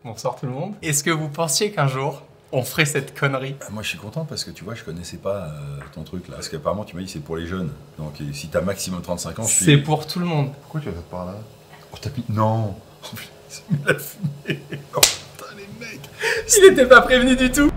Bonsoir tout le monde. Est-ce que vous pensiez qu'un jour, on ferait cette connerie? Moi je suis content parce que tu vois, je connaissais pas ton truc là. Parce qu'apparemment tu m'as dit c'est pour les jeunes. Donc si t'as maximum 35 ans, je suis... C'est pour tout le monde. Pourquoi tu vas par là? Oh t'as mis... Non. Il a fumé. Oh putain les mecs. Il n'était pas prévenu du tout.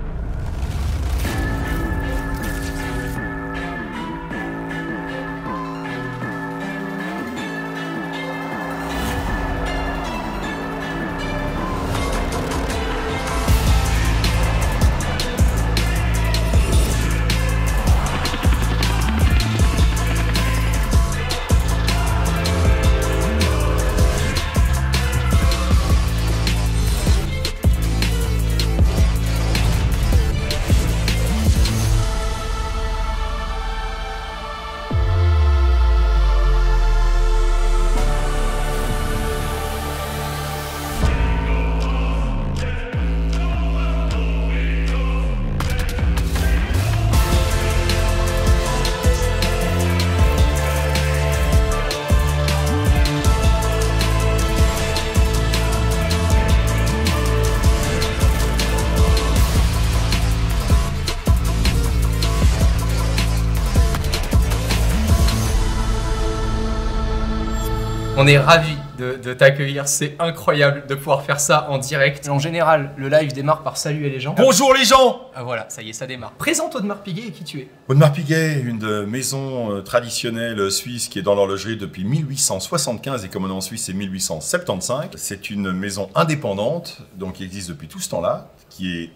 On est ravis de t'accueillir, c'est incroyable de pouvoir faire ça en direct. En général, le live démarre par saluer les gens. Bonjour les gens. Ah voilà, ça y est, ça démarre. Présente Audemars Piguet et qui tu es. Audemars Piguet, une maison traditionnelle suisse qui est dans l'horlogerie depuis 1875 et comme on est en Suisse c'est 1875. C'est une maison indépendante, donc qui existe depuis tout ce temps-là, qui est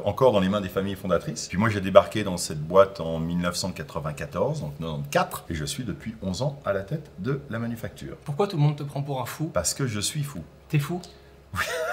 encore dans les mains des familles fondatrices. Puis moi j'ai débarqué dans cette boîte en 1994, donc 94, et je suis depuis 11 ans à la tête de la manufacture. Pourquoi tout le monde te prend pour un fou? Parce que je suis fou. T'es fou?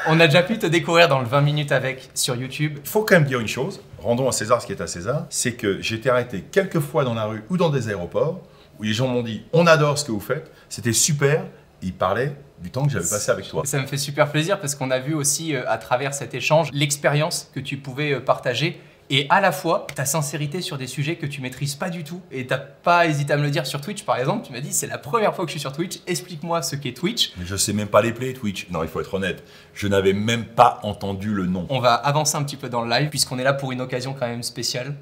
On a déjà pu te découvrir dans le 20 minutes avec sur YouTube. Il faut quand même dire une chose, rendons à César ce qui est à César, c'est que j'ai été arrêté quelques fois dans la rue ou dans des aéroports où les gens m'ont dit « on adore ce que vous faites, c'était super », ils parlaient du temps que j'avais passé avec toi. Ça me fait super plaisir parce qu'on a vu aussi à travers cet échange l'expérience que tu pouvais partager et à la fois ta sincérité sur des sujets que tu maîtrises pas du tout. Et t'as pas hésité à me le dire sur Twitch par exemple, tu m'as dit c'est la première fois que je suis sur Twitch, explique-moi ce qu'est Twitch. Mais je sais même pas les play Twitch, non il faut être honnête, je n'avais même pas entendu le nom. On va avancer un petit peu dans le live puisqu'on est là pour une occasion quand même spéciale.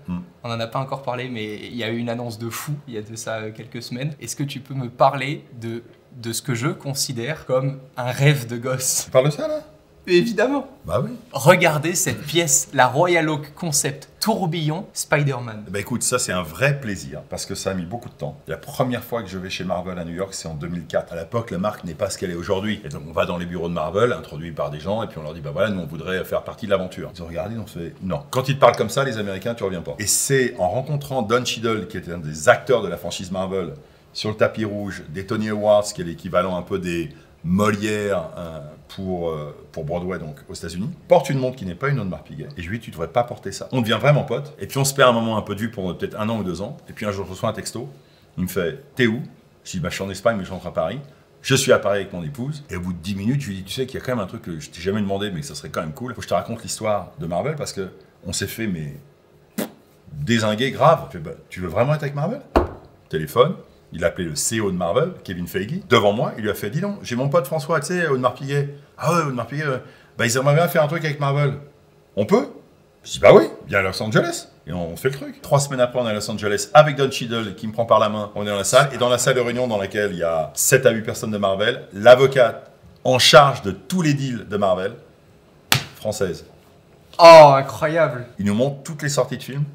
On en a pas encore parlé mais il y a eu une annonce de fou il y a de ça quelques semaines. Est-ce que tu peux me parler de ce que je considère comme un rêve de gosse? Tu parles de ça là? Évidemment. Bah oui. Regardez cette pièce, la Royal Oak Concept tourbillon Spider-Man. Bah écoute, ça c'est un vrai plaisir parce que ça a mis beaucoup de temps. La première fois que je vais chez Marvel à New York, c'est en 2004. À l'époque, la marque n'est pas ce qu'elle est aujourd'hui. Et donc on va dans les bureaux de Marvel, introduits par des gens, et puis on leur dit bah voilà, nous on voudrait faire partie de l'aventure. Ils ont regardé, on se fait non. Quand ils te parlent comme ça, les Américains, tu reviens pas. Et c'est en rencontrant Don Cheadle, qui était un des acteurs de la franchise Marvel, sur le tapis rouge, des Tony Awards, qui est l'équivalent un peu des Molière pour Broadway, donc aux États-Unis, porte une montre qui n'est pas une Audemars Piguet. Et je lui dis, tu devrais pas porter ça. On devient vraiment potes. Et puis on se perd un moment un peu de vue pour peut-être 1 an ou 2 ans. Et puis un jour, je reçois un texto. Il me fait, t'es où? Je dis, bah, je suis en Espagne, mais je rentre à Paris. Je suis à Paris avec mon épouse. Et au bout de 10 minutes, je lui dis, tu sais qu'il y a quand même un truc que je t'ai jamais demandé, mais que ça serait quand même cool. Faut que je te raconte l'histoire de Marvel parce que on s'est fait, mais dézinguer grave. Je fais, bah, tu veux vraiment être avec Marvel? Téléphone. Il a appelé le CEO de Marvel, Kevin Feige, devant moi. Il lui a fait, dis donc, j'ai mon pote François, tu sais, Audemars Piguet. Ah ouais, Audemars Piguet, bah ils aimeraient bien faire un truc avec Marvel. On peut? Je dis, bah oui, viens à Los Angeles. Et on fait le truc. 3 semaines après, on est à Los Angeles avec Don Cheadle qui me prend par la main. On est dans la salle. Et dans la salle de réunion dans laquelle il y a 7 à 8 personnes de Marvel, l'avocate en charge de tous les deals de Marvel, française. Oh, incroyable. Il nous montre toutes les sorties de films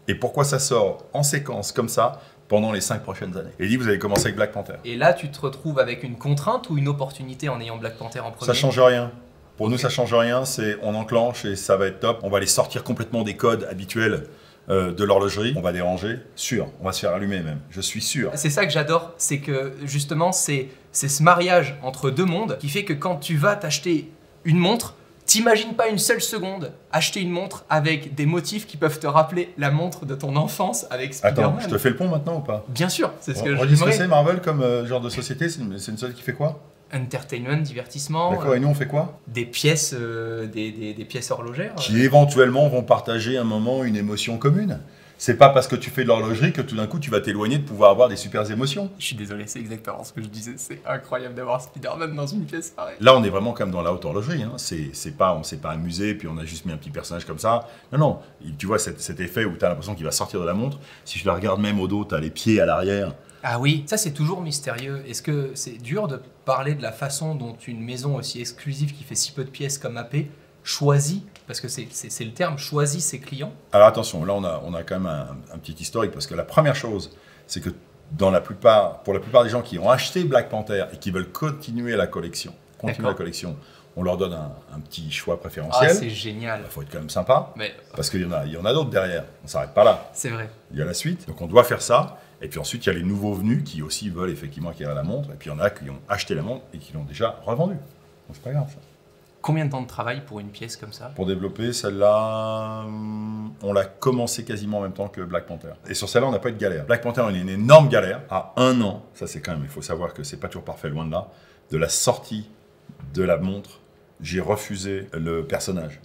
et pourquoi ça sort en séquence comme ça pendant les 5 prochaines années. Et il dit, vous allez commencer avec Black Panther. Et là, tu te retrouves avec une contrainte ou une opportunité en ayant Black Panther en premier? Ça change rien. Pour nous, ça change rien. C'est on enclenche et ça va être top. On va les sortir complètement des codes habituels de l'horlogerie. On va les ranger. Sûr. On va se faire allumer même. Je suis sûr. C'est ça que j'adore. C'est que justement, c'est ce mariage entre deux mondes qui fait que quand tu vas t'acheter une montre, t'imagines pas une seule seconde acheter une montre avec des motifs qui peuvent te rappeler la montre de ton enfance avec Spider-Man. Attends, je te fais le pont maintenant ou pas? Bien sûr, c'est ce que je dis ce que dirais. c'est Marvel comme genre de société? C'est une société qui fait quoi? Entertainment, divertissement. D'accord, et nous on fait quoi? Des pièces, des pièces horlogères. Qui éventuellement vont partager un moment, une émotion commune. C'est pas parce que tu fais de l'horlogerie que tout d'un coup tu vas t'éloigner de pouvoir avoir des super émotions. Je suis désolé, c'est exactement ce que je disais. C'est incroyable d'avoir Spider-Man dans une pièce pareille. Là, on est vraiment comme dans la haute horlogerie. Hein. On s'est pas amusé, puis on a juste mis un petit personnage comme ça. Non, non. Tu vois cet effet où tu as l'impression qu'il va sortir de la montre. Si je la regarde même au dos, tu as les pieds à l'arrière. Ah oui, ça c'est toujours mystérieux. Est-ce que c'est dur de parler de la façon dont une maison aussi exclusive qui fait si peu de pièces comme AP choisit, parce que c'est le terme, choisit ses clients? Alors attention, là on a quand même un petit historique, parce que la première chose, c'est que pour la plupart des gens qui ont acheté Black Panther et qui veulent continuer la collection, on leur donne un petit choix préférentiel. Ah, c'est génial. Il faut être quand même sympa, Mais, parce qu'il y en a d'autres derrière. On ne s'arrête pas là. c'est vrai. Il y a la suite, donc on doit faire ça. Et puis ensuite, il y a les nouveaux venus qui aussi veulent effectivement acquérir la montre. Et puis il y en a qui ont acheté la montre et qui l'ont déjà revendue. Donc c'est pas grave ça. Combien de temps de travail pour une pièce comme ça? Pour développer celle-là, on l'a commencé quasiment en même temps que Black Panther. Et sur celle-là, on n'a pas eu de galère. Black Panther, on a eu une énorme galère. À 1 an, ça c'est quand même, il faut savoir que c'est pas toujours parfait, loin de là, de la sortie de la montre, j'ai refusé le personnage.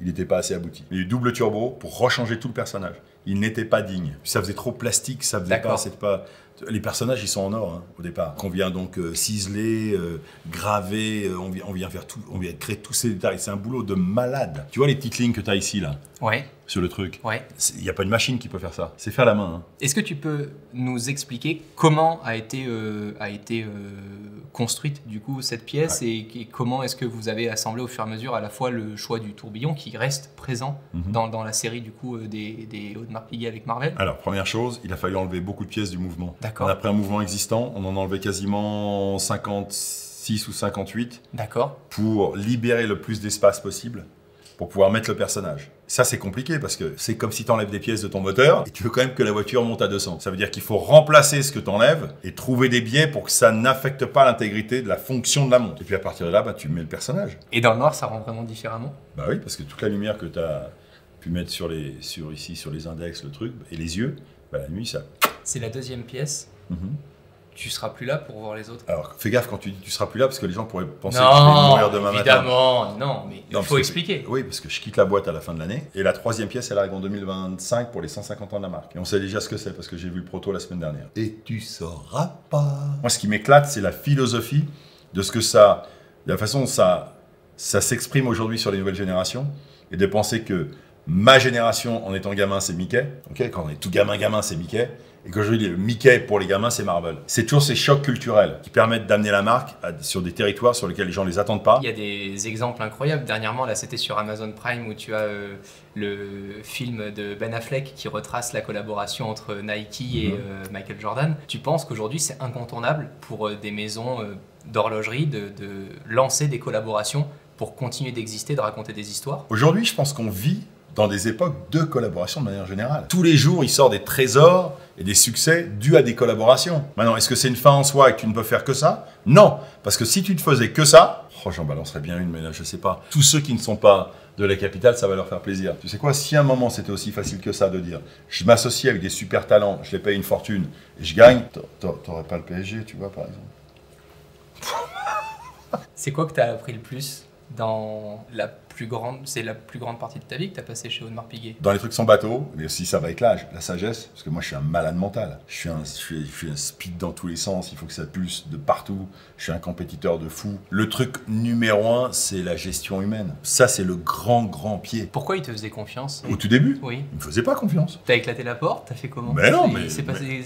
Il n'était pas assez abouti. Il y a eu double turbo pour rechanger tout le personnage. Il n'était pas digne. Ça faisait trop plastique, ça faisait pas, c'était pas... Les personnages, ils sont en or au départ. Qu'on vient donc ciseler, graver, on vient faire tout, on vient créer tous ces détails. C'est un boulot de malade. Tu vois les petites lignes que tu as ici là, Ouais. sur le truc. Ouais. Il n'y a pas une machine qui peut faire ça. C'est fait à la main. Hein. Est-ce que tu peux nous expliquer comment a été construite du coup cette pièce et comment est-ce que vous avez assemblé au fur et à mesure à la fois le choix du tourbillon qui reste présent dans la série du coup des Audemars Piguet avec Marvel? Alors première chose, il a fallu enlever beaucoup de pièces du mouvement. D'accord. On a pris un mouvement existant, on en a enlevé quasiment 56 ou 58. D'accord. Pour libérer le plus d'espace possible pour pouvoir mettre le personnage. Ça, c'est compliqué parce que c'est comme si tu enlèves des pièces de ton moteur et tu veux quand même que la voiture monte à 200. Ça veut dire qu'il faut remplacer ce que tu enlèves et trouver des biais pour que ça n'affecte pas l'intégrité de la fonction de la montre. Et puis à partir de là, tu mets le personnage. Et dans le noir, ça rend vraiment différemment? Bah oui, parce que toute la lumière que tu as pu mettre sur les index, le truc, et les yeux, la nuit, ça... C'est la deuxième pièce. Tu seras plus là pour voir les autres? Alors, fais gaffe quand tu dis tu seras plus là, parce que les gens pourraient penser que je vais mourir demain matin. Évidemment, non, mais il faut expliquer. Oui, parce que je quitte la boîte à la fin de l'année. Et la troisième pièce, elle arrive en 2025 pour les 150 ans de la marque. Et on sait déjà ce que c'est, parce que j'ai vu le proto la semaine dernière. Et tu sauras pas. Moi, ce qui m'éclate, c'est la philosophie de ce que ça... de la façon dont ça s'exprime aujourd'hui sur les nouvelles générations. Et de penser que ma génération, en étant gamin, c'est Mickey. Okay, quand on est tout gamin, c'est Mickey. Et qu'aujourd'hui, le Mickey pour les gamins, c'est Marvel. C'est toujours ces chocs culturels qui permettent d'amener la marque sur des territoires sur lesquels les gens ne les attendent pas. Il y a des exemples incroyables. Dernièrement, là, c'était sur Amazon Prime où tu as le film de Ben Affleck qui retrace la collaboration entre Nike et Michael Jordan. Tu penses qu'aujourd'hui, c'est incontournable pour des maisons d'horlogerie de lancer des collaborations pour continuer d'exister, de raconter des histoires? Aujourd'hui, je pense qu'on vit dans des époques de collaboration de manière générale. Tous les jours, il sort des trésors et des succès dus à des collaborations. Maintenant, est-ce que c'est une fin en soi et que tu ne peux faire que ça? Non, parce que si tu ne faisais que ça, j'en balancerais bien une, mais là, je sais pas. Tous ceux qui ne sont pas de la capitale, ça va leur faire plaisir. Tu sais quoi, si à un moment c'était aussi facile que ça de dire je m'associe avec des super talents, je les paye une fortune et je gagne, t'aurais pas le PSG, tu vois, par exemple. C'est quoi que tu as appris le plus dans la plus grande partie de ta vie que tu as passé chez Audemars Piguet? Dans les trucs sans bateau, mais aussi ça va avec l'âge, la sagesse, parce que moi je suis un malade mental. Je suis un speed dans tous les sens, il faut que ça pulse de partout. Je suis un compétiteur de fou. Le truc numéro 1, c'est la gestion humaine. Ça, c'est le grand pied. Pourquoi il te faisait confiance? Au tout début, oui. Il me faisait pas confiance. T'as éclaté la porte? T'as fait comment? Mais non,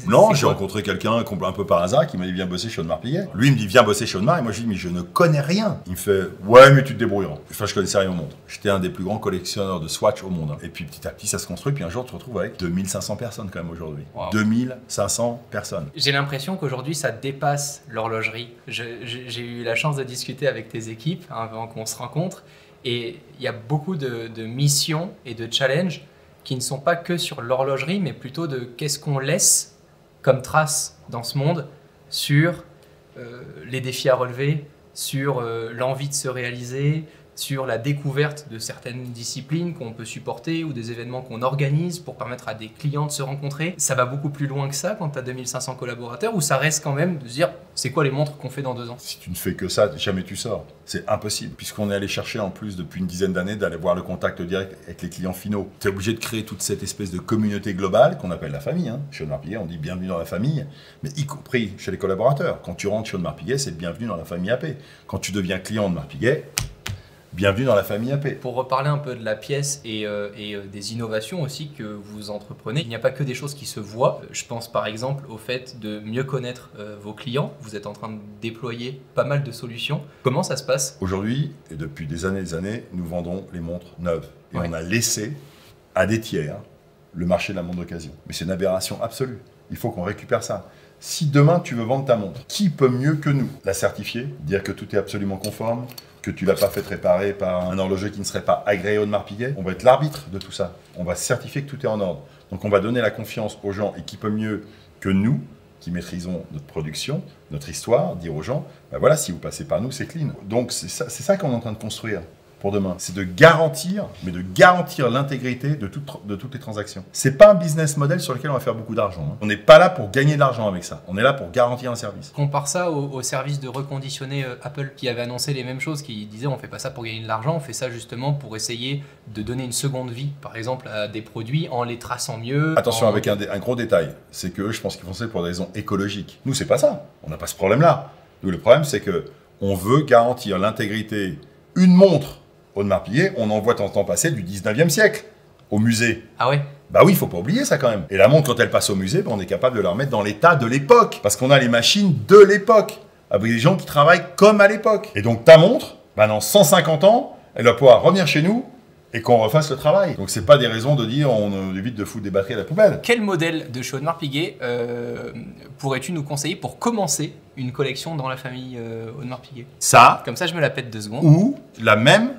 non, j'ai rencontré quelqu'un un peu par hasard qui m'a dit viens bosser chez Audemars Piguet. Lui, il me dit viens bosser chez Audemars et moi je lui dis mais je ne connais rien. Il me fait ouais mais tu te débrouilleras. Enfin, je connaissais rien au monde. J'étais un des plus grands collectionneurs de Swatch au monde. Et puis petit à petit ça se construit, puis un jour tu te retrouves avec 2500 personnes quand même aujourd'hui. Wow. 2500 personnes. J'ai l'impression qu'aujourd'hui ça dépasse l'horlogerie. J'ai eu la chance de discuter avec tes équipes avant qu'on se rencontre et il y a beaucoup de missions et de challenges qui ne sont pas que sur l'horlogerie mais plutôt de qu'est-ce qu'on laisse comme trace dans ce monde sur les défis à relever, sur l'envie de se réaliser, sur la découverte de certaines disciplines qu'on peut supporter ou des événements qu'on organise pour permettre à des clients de se rencontrer. Ça va beaucoup plus loin que ça quand tu as 2500 collaborateurs, ou ça reste quand même de se dire c'est quoi les montres qu'on fait dans 2 ans? Si tu ne fais que ça, jamais tu sors. C'est impossible, puisqu'on est allé chercher en plus depuis une dizaine d'années d'aller voir le contact direct avec les clients finaux. Tu es obligé de créer toute cette espèce de communauté globale qu'on appelle la famille. Hein. Chez Audemars Piguet, on dit bienvenue dans la famille, mais y compris chez les collaborateurs. Quand tu rentres chez Audemars Piguet, c'est bienvenue dans la famille AP. Quand tu deviens client Audemars Piguet, bienvenue dans la famille AP. Pour reparler un peu de la pièce et des innovations aussi que vous entreprenez, il n'y a pas que des choses qui se voient. Je pense par exemple au fait de mieux connaître vos clients. Vous êtes en train de déployer pas mal de solutions. Comment ça se passe? Aujourd'hui, et depuis des années, nous vendons les montres neuves. Et Ouais. on a laissé à des tiers le marché de la montre d'occasion. Mais c'est une aberration absolue. Il faut qu'on récupère ça. Si demain tu veux vendre ta montre, qui peut mieux que nous la certifier, dire que tout est absolument conforme, que tu l'as pas fait réparer par un horloger qui ne serait pas agréé au Audemars Piguet? On va être l'arbitre de tout ça. On va certifier que tout est en ordre. Donc on va donner la confiance aux gens, et qui peut mieux que nous, qui maîtrisons notre production, notre histoire, dire aux gens, ben voilà, si vous passez par nous, c'est clean. Donc c'est ça qu'on est en train de construire pour demain. C'est de garantir, mais de garantir l'intégrité de toutes les transactions. C'est pas un business model sur lequel on va faire beaucoup d'argent. Hein. On n'est pas là pour gagner de l'argent avec ça. On est là pour garantir un service. Compare ça au service de reconditionner Apple qui avait annoncé les mêmes choses, qui disait on fait pas ça pour gagner de l'argent, on fait ça justement pour essayer de donner une seconde vie, par exemple, à des produits en les traçant mieux. Attention avec un gros détail, c'est que eux, je pense qu'ils font ça pour des raisons écologiques. Nous, c'est pas ça. On n'a pas ce problème-là. Nous, le problème, c'est que on veut garantir l'intégrité. Une montre Audemars Piguet, on en voit de temps passer du 19e siècle au musée. Ah ouais? Bah oui, il faut pas oublier ça quand même. Et la montre, quand elle passe au musée, on est capable de la remettre dans l'état de l'époque. Parce qu'on a les machines de l'époque, avec des gens qui travaillent comme à l'époque. Et donc ta montre, dans 150 ans, elle va pouvoir revenir chez nous et qu'on refasse le travail. Donc c'est pas des raisons de dire on évite de foutre des batteries à la poubelle. Quel modèle de chez Audemars Piguet pourrais-tu nous conseiller pour commencer une collection dans la famille Audemars Piguet? Ça, Comme ça, je me la pète 2 secondes. ou la même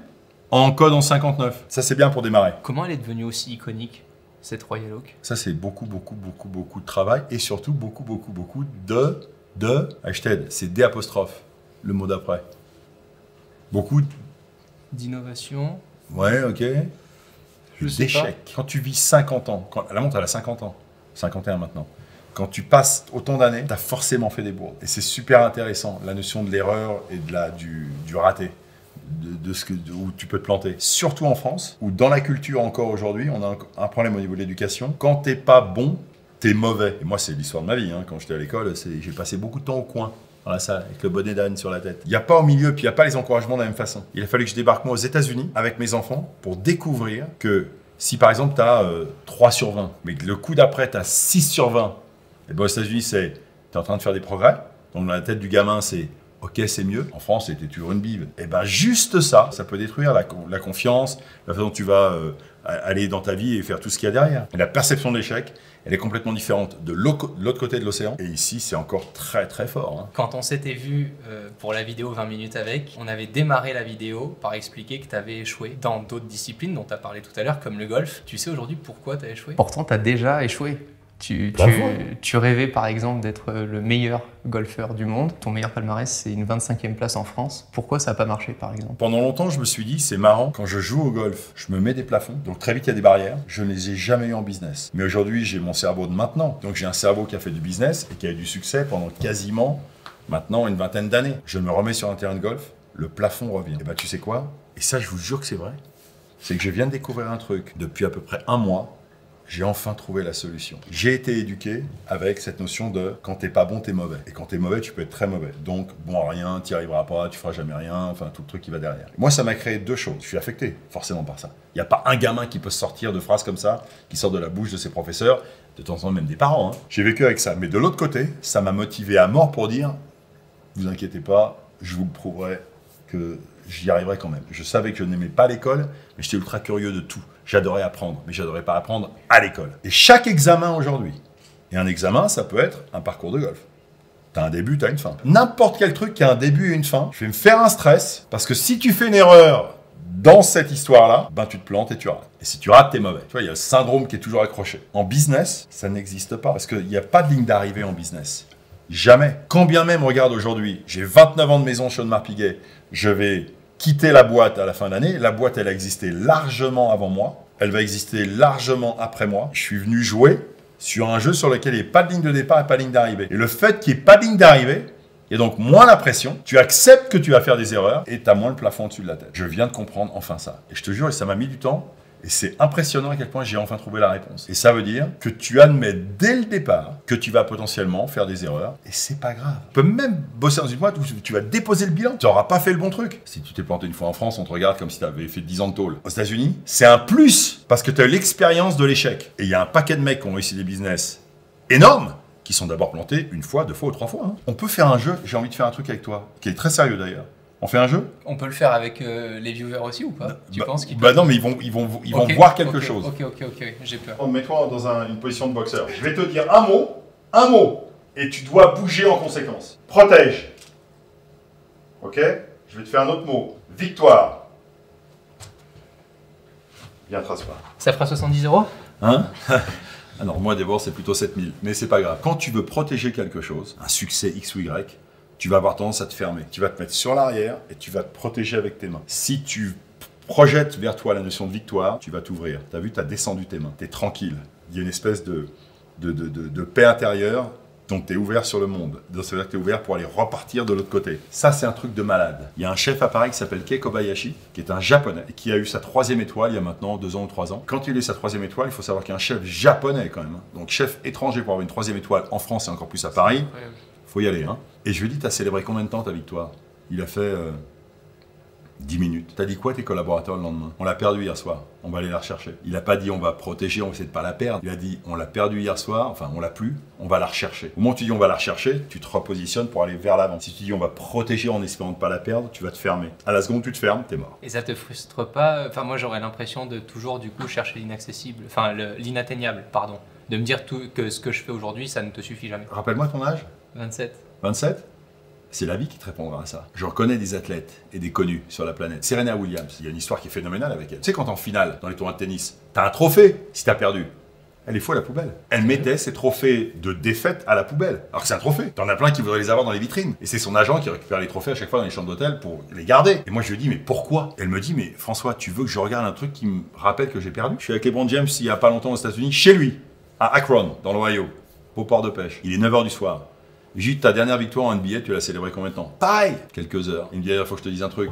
en code en 59. Ça, c'est bien pour démarrer. Comment elle est devenue aussi iconique, cette Royal Oak? Ça, c'est beaucoup de travail et surtout beaucoup de hashtag. C'est D', le mot d'après. Beaucoup D'innovation. Ouais, ok. Je sais D'échec. Quand tu vis 50 ans, la montre elle a 50 ans, 51 maintenant, quand tu passes autant d'années, tu as forcément fait des bourdes. Et c'est super intéressant, la notion de l'erreur et du raté, où tu peux te planter. Surtout en France, où dans la culture encore aujourd'hui, on a un problème au niveau de l'éducation. Quand t'es pas bon, t'es mauvais. Et moi, c'est l'histoire de ma vie. Hein. Quand j'étais à l'école, j'ai passé beaucoup de temps au coin. Dans la salle, avec le bonnet d'âne sur la tête. Il n'y a pas au milieu, puis il n'y a pas les encouragements de la même façon. Il a fallu que je débarque moi aux États-Unis avec mes enfants pour découvrir que si par exemple tu as 3 sur 20, mais que le coup d'après tu as 6 sur 20, et bien aux États-Unis c'est tu es en train de faire des progrès. Donc dans la tête du gamin c'est ok, c'est mieux. En France, c'était toujours une bible. Et bien juste ça, ça peut détruire la confiance, la façon dont tu vas aller dans ta vie et faire tout ce qu'il y a derrière. Et la perception de l'échec, elle est complètement différente de l'autre côté de l'océan. Et ici, c'est encore très très fort. Hein. Quand on s'était vu pour la vidéo 20 minutes avec, on avait démarré la vidéo par expliquer que tu avais échoué dans d'autres disciplines dont tu as parlé tout à l'heure, comme le golf. Tu sais aujourd'hui pourquoi tu as échoué? Pourtant, tu as déjà échoué. Tu rêvais par exemple d'être le meilleur golfeur du monde. Ton meilleur palmarès, c'est une 25e place en France. Pourquoi ça n'a pas marché par exemple? Pendant longtemps, je me suis dit, c'est marrant, quand je joue au golf, je me mets des plafonds, donc très vite il y a des barrières. Je ne les ai jamais eu en business. Mais aujourd'hui, j'ai mon cerveau de maintenant. Donc j'ai un cerveau qui a fait du business et qui a eu du succès pendant quasiment maintenant une vingtaine d'années. Je me remets sur un terrain de golf, le plafond revient. Et bah tu sais quoi? Et ça, je vous jure que c'est vrai. C'est que je viens de découvrir un truc. Depuis à peu près un mois, j'ai enfin trouvé la solution. J'ai été éduqué avec cette notion de quand t'es pas bon, t'es mauvais. Et quand t'es mauvais, tu peux être très mauvais. Donc, bon à rien, t'y arriveras pas, tu feras jamais rien, enfin tout le truc qui va derrière. Moi, ça m'a créé 2 choses. Je suis affecté, forcément, par ça. Il n'y a pas un gamin qui peut sortir de phrases comme ça, qui sort de la bouche de ses professeurs, de temps en temps même des parents. Hein. J'ai vécu avec ça. Mais de l'autre côté, ça m'a motivé à mort pour dire, vous inquiétez pas, je vous le prouverai que j'y arriverai quand même. Je savais que je n'aimais pas l'école, mais j'étais ultra curieux de tout. J'adorais apprendre, mais j'adorais pas apprendre à l'école. Et chaque examen aujourd'hui, et un examen, ça peut être un parcours de golf. T'as un début, t'as une fin. N'importe quel truc qui a un début et une fin, je vais me faire un stress, parce que si tu fais une erreur dans cette histoire-là, ben tu te plantes et tu rates. Et si tu rates, t'es mauvais. Tu vois, il y a le syndrome qui est toujours accroché. En business, ça n'existe pas, parce qu'il n'y a pas de ligne d'arrivée en business. Jamais. Quand bien même, regarde aujourd'hui, j'ai 29 ans de maison chez Audemars Piguet, je vais quitter la boîte à la fin de l'année. La boîte, elle a existé largement avant moi. Elle va exister largement après moi. Je suis venu jouer sur un jeu sur lequel il n'y a pas de ligne de départ et pas de ligne d'arrivée. Et le fait qu'il n'y ait pas de ligne d'arrivée, il y a donc moins la pression. Tu acceptes que tu vas faire des erreurs et tu as moins le plafond au-dessus de la tête. Je viens de comprendre enfin ça. Et je te jure, ça m'a mis du temps. Et c'est impressionnant à quel point j'ai enfin trouvé la réponse. Et ça veut dire que tu admets dès le départ que tu vas potentiellement faire des erreurs. Et c'est pas grave. Tu peux même bosser dans une boîte où tu vas déposer le bilan. Tu n'auras pas fait le bon truc. Si tu t'es planté une fois en France, on te regarde comme si tu avais fait 10 ans de tôle. Aux États-Unis, c'est un plus parce que tu as l'expérience de l'échec. Et il y a un paquet de mecs qui ont réussi des business énormes qui sont d'abord plantés une fois, deux fois ou trois fois. Hein. On peut faire un jeu. J'ai envie de faire un truc avec toi qui est très sérieux d'ailleurs. On fait un jeu? On peut le faire avec les viewers aussi ou pas? Tu penses qu'ils non, mais ils vont voir quelque chose. Ok, j'ai peur. Mets-toi dans une position de boxeur. Je vais te dire un mot, et tu dois bouger en conséquence. Protège. Ok? Je vais te faire un autre mot. Victoire. Viens, trace-moi. Ça fera 70 €? Hein? Alors moi d'abord c'est plutôt 7000, mais c'est pas grave. Quand tu veux protéger quelque chose, un succès X ou Y, tu vas avoir tendance à te fermer. Tu vas te mettre sur l'arrière et tu vas te protéger avec tes mains. Si tu projettes vers toi la notion de victoire, tu vas t'ouvrir. Tu as vu, tu as descendu tes mains. Tu es tranquille. Il y a une espèce de paix intérieure, donc tu es ouvert sur le monde. Donc, ça veut dire que tu es ouvert pour aller repartir de l'autre côté. Ça, c'est un truc de malade. Il y a un chef à Paris qui s'appelle Kei Kobayashi, qui est un japonais, et qui a eu sa 3e étoile il y a maintenant 2 ans ou 3 ans. Quand il a eu sa 3e étoile, il faut savoir qu'un chef japonais quand même, donc chef étranger pour avoir une 3e étoile en France et encore plus à Paris, faut y aller. Hein. Et je lui ai dit, t'as célébré combien de temps ta victoire? Il a fait 10 minutes. T'as dit quoi tes collaborateurs le lendemain? On l'a perdu hier soir, on va aller la rechercher. Il n'a pas dit on va protéger, on va essayer de pas la perdre. Il a dit on l'a perdue hier soir, enfin on l'a plus, on va la rechercher. Au moment où tu dis on va la rechercher, tu te repositionnes pour aller vers l'avant. Si tu dis on va protéger en espérant de pas la perdre, tu vas te fermer. À la seconde où tu te fermes, t'es mort. Et ça te frustre pas? Enfin moi j'aurais l'impression de toujours du coup chercher l'inaccessible, enfin l'inatteignable, pardon. De me dire que ce que je fais aujourd'hui, ça ne te suffit jamais. Rappelle-moi ton âge? 27. 27? C'est la vie qui te répondra à ça. Je reconnais des athlètes et des connus sur la planète. Serena Williams, il y a une histoire qui est phénoménale avec elle. Tu sais, quand en finale, dans les tournois de tennis, t'as un trophée si t'as perdu. Elle est fou à la poubelle. Elle mettait ses trophées de défaite à la poubelle. Alors que c'est un trophée. T'en as plein qui voudraient les avoir dans les vitrines. Et c'est son agent qui récupère les trophées à chaque fois dans les chambres d'hôtel pour les garder. Et moi je lui dis mais pourquoi? Elle me dit mais François, tu veux que je regarde un truc qui me rappelle que j'ai perdu? Je suis avec LeBron James il y a pas longtemps aux États-Unis, chez lui, à Akron, dans l'Ohio, au port de pêche. Il est 9 h du soir. J'ai dit, ta dernière victoire en NBA, tu l'as célébrée combien de temps? Pareil! Quelques heures. Il me dit, il faut que je te dise un truc.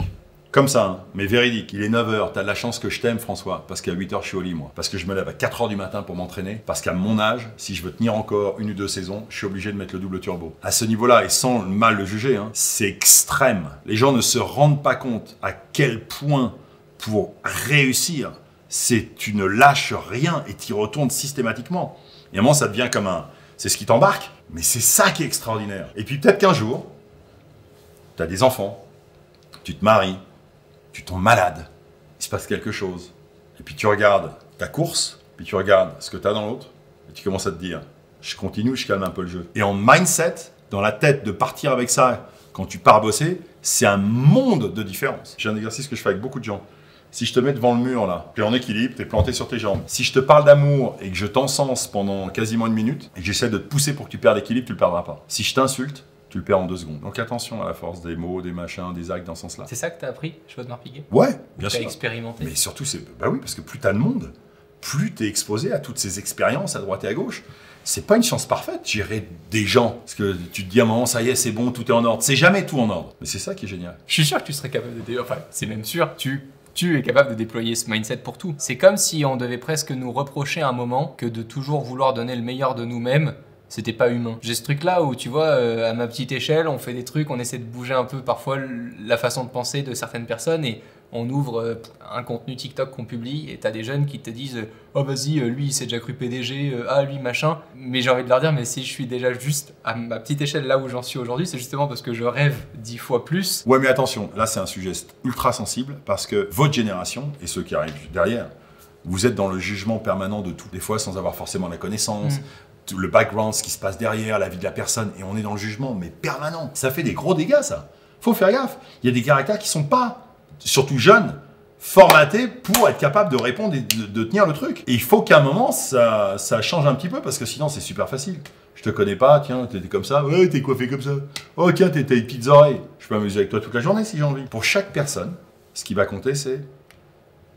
Comme ça, hein, mais véridique. Il est 9 h, t'as de la chance que je t'aime, François, parce qu'à 8 h, je suis au lit, moi. Parce que je me lève à 4 h du matin pour m'entraîner, parce qu'à mon âge, si je veux tenir encore 1 ou 2 saisons, je suis obligé de mettre le double turbo. À ce niveau-là, et sans mal le juger, hein, c'est extrême. Les gens ne se rendent pas compte à quel point, pour réussir, tu ne lâches rien et tu y retournes systématiquement. Et à un moment, ça devient comme un... C'est ce qui t'embarque. Mais c'est ça qui est extraordinaire. Et puis peut-être qu'un jour, tu as des enfants, tu te maries, tu tombes malade, il se passe quelque chose. Et puis tu regardes ta course, puis tu regardes ce que tu as dans l'autre, et tu commences à te dire, je continue, je calme un peu le jeu. Et en mindset, dans la tête de partir avec ça, quand tu pars bosser, c'est un monde de différence. J'ai un exercice que je fais avec beaucoup de gens. Si je te mets devant le mur là, tu es en équilibre, tu es planté sur tes jambes. Si je te parle d'amour et que je t'encense pendant quasiment 1 minute et que j'essaie de te pousser pour que tu perdes l'équilibre, tu le perdras pas. Si je t'insulte, tu le perds en 2 secondes. Donc attention à la force des mots, des machins, des actes dans ce sens-là. C'est ça que tu as appris chez Audemars Piguet? Ouais, bien sûr. Tu as expérimenté? Mais surtout, bah oui, parce que plus tu as de monde, plus tu es exposé à toutes ces expériences à droite et à gauche. C'est pas une chance parfaite, gérer des gens. Parce que tu te dis à un moment, ça y est, c'est bon, tout est en ordre. C'est jamais tout en ordre. Mais c'est ça qui est génial. Je suis sûr que tu serais capable de... Enfin, c'est même sûr, tu es capable de déployer ce mindset pour tout. C'est comme si on devait presque nous reprocher à un moment que de toujours vouloir donner le meilleur de nous-mêmes, c'était pas humain. J'ai ce truc-là où, tu vois, à ma petite échelle, on fait des trucs, on essaie de bouger un peu parfois la façon de penser de certaines personnes et on ouvre un contenu TikTok qu'on publie et t'as des jeunes qui te disent « Oh vas-y, lui il s'est déjà cru PDG, ah lui machin ». Mais j'ai envie de leur dire « Mais si je suis déjà juste à ma petite échelle là où j'en suis aujourd'hui, c'est justement parce que je rêve 10 fois plus. » Ouais mais attention, là c'est un sujet ultra sensible parce que votre génération et ceux qui arrivent derrière, vous êtes dans le jugement permanent de tout. Des fois sans avoir forcément la connaissance, le background, ce qui se passe derrière, la vie de la personne, et on est dans le jugement, mais permanent. Ça fait des gros dégâts, ça. Faut faire gaffe. Il y a des caractères qui sont pas, surtout jeunes, formatés pour être capables de répondre et de tenir le truc. Et il faut qu'à un moment, ça change un petit peu, parce que sinon, c'est super facile. Je te connais pas, tiens, t'étais comme ça, ouais, t'es coiffé comme ça. Oh, tiens, t'as les petites oreilles. Je peux m'amuser avec toi toute la journée si j'ai envie. Pour chaque personne, Ce qui va compter, c'est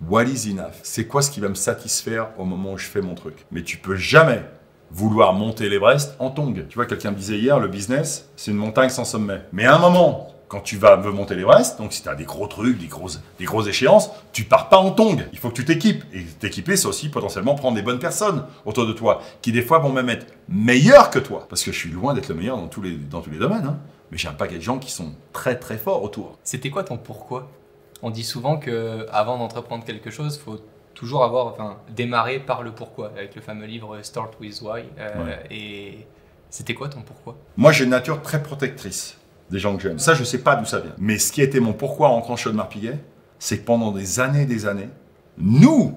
what is enough. C'est quoi ce qui va me satisfaire au moment où je fais mon truc. Mais tu peux jamais vouloir monter l'Everest en tong. Tu vois, quelqu'un me disait hier, le business, c'est une montagne sans sommet. Mais à un moment, quand tu veux monter l'Everest, donc si tu as des gros trucs, des grosses échéances, tu pars pas en tong. Il faut que tu t'équipes. Et t'équiper, c'est aussi potentiellement prendre des bonnes personnes autour de toi, qui des fois vont même être meilleures que toi. Parce que je suis loin d'être le meilleur dans tous les domaines, hein. Mais j'ai un paquet de gens qui sont très très forts autour. C'était quoi ton pourquoi? On dit souvent qu'avant d'entreprendre quelque chose, il faut toujours démarrer par le pourquoi, avec le fameux livre Start with Why. Et c'était quoi ton pourquoi? Moi, j'ai une nature très protectrice des gens que j'aime. Ça, je sais pas d'où ça vient. Mais ce qui était mon pourquoi en rentrant chez Audemars Piguet, c'est que pendant des années, nous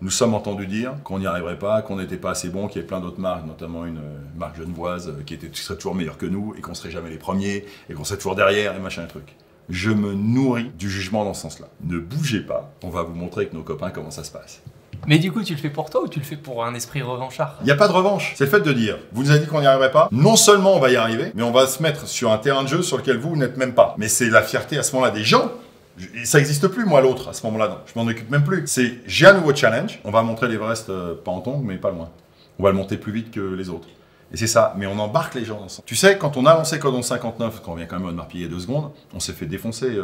sommes entendus dire qu'on n'y arriverait pas, qu'on n'était pas assez bon, qu'il y avait plein d'autres marques, notamment une marque genevoise qui serait toujours meilleure que nous et qu'on serait jamais les premiers et qu'on serait toujours derrière et machin et truc. Je me nourris du jugement dans ce sens-là. Ne bougez pas, on va vous montrer avec nos copains comment ça se passe. Mais du coup, tu le fais pour toi ou tu le fais pour un esprit revanchard? Il n'y a pas de revanche. C'est le fait de dire, vous nous avez dit qu'on n'y arriverait pas. Non seulement on va y arriver, mais on va se mettre sur un terrain de jeu sur lequel vous n'êtes même pas. Mais c'est la fierté à ce moment-là des gens. Et ça n'existe plus, moi, l'autre, à ce moment-là. Je m'en occupe même plus. C'est, j'ai un nouveau challenge. On va montrer l'Everest, pas en tongs, mais pas loin. On va le monter plus vite que les autres. Et c'est ça. Mais on embarque les gens dans ça. Tu sais, quand on a lancé Codon 59, quand on vient quand même à Audemars Piguet 2 secondes, on s'est fait défoncer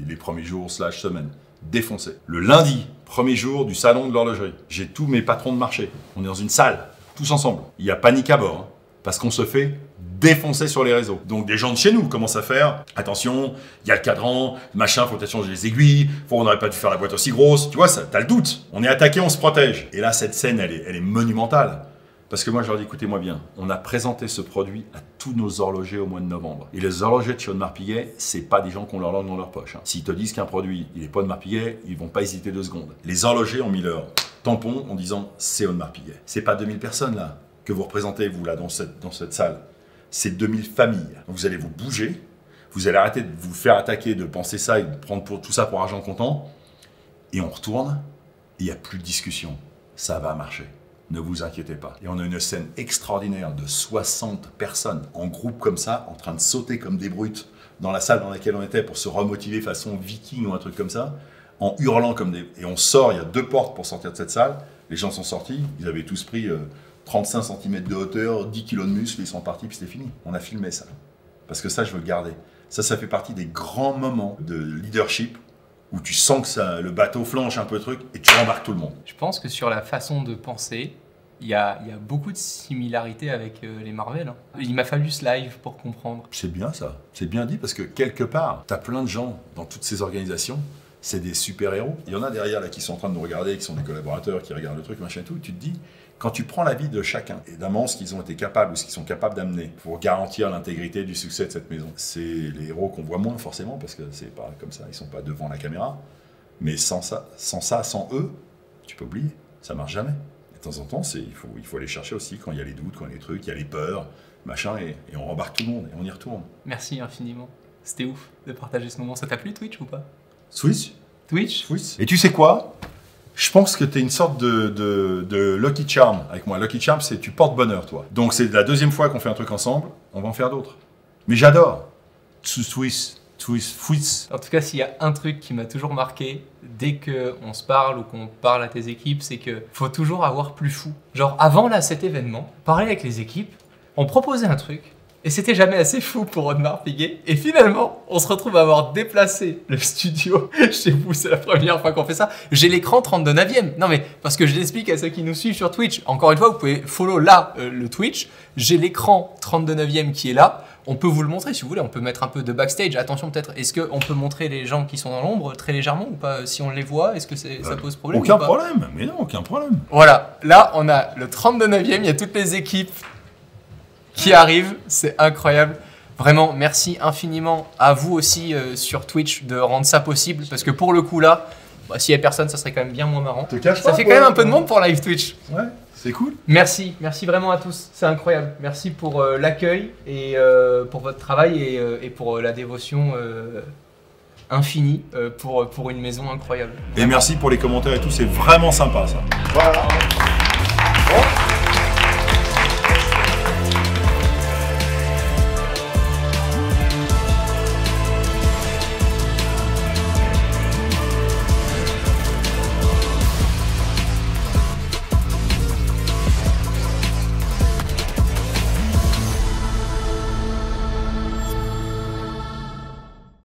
les premiers jours / semaines. Défoncé. Le lundi, premier jour du salon de l'horlogerie, j'ai tous mes patrons de marché. On est dans une salle, tous ensemble. Il y a panique à bord, hein, parce qu'on se fait défoncer sur les réseaux. Donc des gens de chez nous commencent à faire attention, il y a le cadran, machin, faut peut-être changer les aiguilles, on n'aurait pas dû faire la boîte aussi grosse. Tu vois, t'as le doute. On est attaqué, on se protège. Et là, cette scène, elle est monumentale. Parce que moi, je leur dis, écoutez-moi bien, on a présenté ce produit à tous nos horlogers au mois de novembre. Et les horlogers de chez Audemars Piguet, c'est pas des gens qui ont leur langue dans leur poche, hein. S'ils te disent qu'un produit, il est pas Audemars Piguet, ils vont pas hésiter 2 secondes. Les horlogers ont mis leur tampon en disant, c'est Audemars Piguet. C'est pas 2000 personnes, là, que vous représentez, vous, là, dans cette salle. C'est 2000 familles. Donc, vous allez vous bouger, vous allez arrêter de vous faire attaquer, de penser ça et de prendre tout ça pour argent comptant. Et on retourne, et il n'y a plus de discussion. Ça va marcher. Ne vous inquiétez pas. Et on a une scène extraordinaire de 60 personnes en groupe comme ça, en train de sauter comme des brutes dans la salle dans laquelle on était pour se remotiver façon viking ou un truc comme ça, en hurlant comme des... Et on sort, il y a 2 portes pour sortir de cette salle. Les gens sont sortis, ils avaient tous pris 35 cm de hauteur, 10 kg de muscles, ils sont partis, puis c'était fini. On a filmé ça. Parce que ça, je veux le garder. Ça fait partie des grands moments de leadership où tu sens que ça, le bateau flanche un peu truc et tu embarques tout le monde. Je pense que sur la façon de penser, il y a beaucoup de similarités avec les Marvel, hein. Il m'a fallu ce live pour comprendre. C'est bien ça, c'est bien dit parce que quelque part, tu as plein de gens dans toutes ces organisations, c'est des super-héros. Il y en a derrière là qui sont en train de nous regarder, qui sont des collaborateurs, qui regardent le truc, machin et tout, tu te dis, quand tu prends la vie de chacun, évidemment ce qu'ils ont été capables ou ce qu'ils sont capables d'amener pour garantir l'intégrité du succès de cette maison, c'est les héros qu'on voit moins forcément parce que c'est pas comme ça, ils sont pas devant la caméra, mais sans eux, tu peux oublier, ça marche jamais. De temps en temps, il faut aller chercher aussi quand il y a les doutes, quand il y a les trucs, il y a les peurs, machin, et on rembarque tout le monde et on y retourne. Merci infiniment, c'était ouf de partager ce moment. Ça t'a plu Twitch ou pas? Twitch. Et tu sais quoi? Je pense que tu es une sorte de Lucky Charm avec moi. Lucky Charm, c'est tu portes bonheur, toi. Donc c'est la 2e fois qu'on fait un truc ensemble, on va en faire d'autres. Mais j'adore. Twitch. En tout cas, s'il y a un truc qui m'a toujours marqué, dès qu'on se parle ou qu'on parle à tes équipes, c'est que faut toujours avoir plus fou. Genre avant là, cet événement, parler avec les équipes, on proposait un truc, et c'était jamais assez fou pour Audemars Piguet. Et finalement, on se retrouve à avoir déplacé le studio chez vous. C'est la première fois qu'on fait ça. J'ai l'écran 32/9e. Non mais, parce que je l'explique à ceux qui nous suivent sur Twitch. Encore une fois, vous pouvez follow là le Twitch. J'ai l'écran 32/9e qui est là. On peut vous le montrer si vous voulez. On peut mettre un peu de backstage. Attention peut-être, est-ce qu'on peut montrer les gens qui sont dans l'ombre très légèrement ou pas? Si on les voit, est-ce que ça pose problème? Aucun problème. Mais non, aucun problème. Voilà. Là, on a le 32/9e. Il y a toutes les équipes qui arrive, c'est incroyable. Vraiment, merci infiniment à vous aussi sur Twitch de rendre ça possible. Parce que pour le coup là, s'il n'y a personne, ça serait quand même bien moins marrant. Ça fait quand même un peu de monde pour live Twitch. Ouais, c'est cool. Merci vraiment à tous, c'est incroyable. Merci pour l'accueil et pour votre travail et pour la dévotion infinie pour une maison incroyable. Et merci pour les commentaires et tout, c'est vraiment sympa ça. Voilà.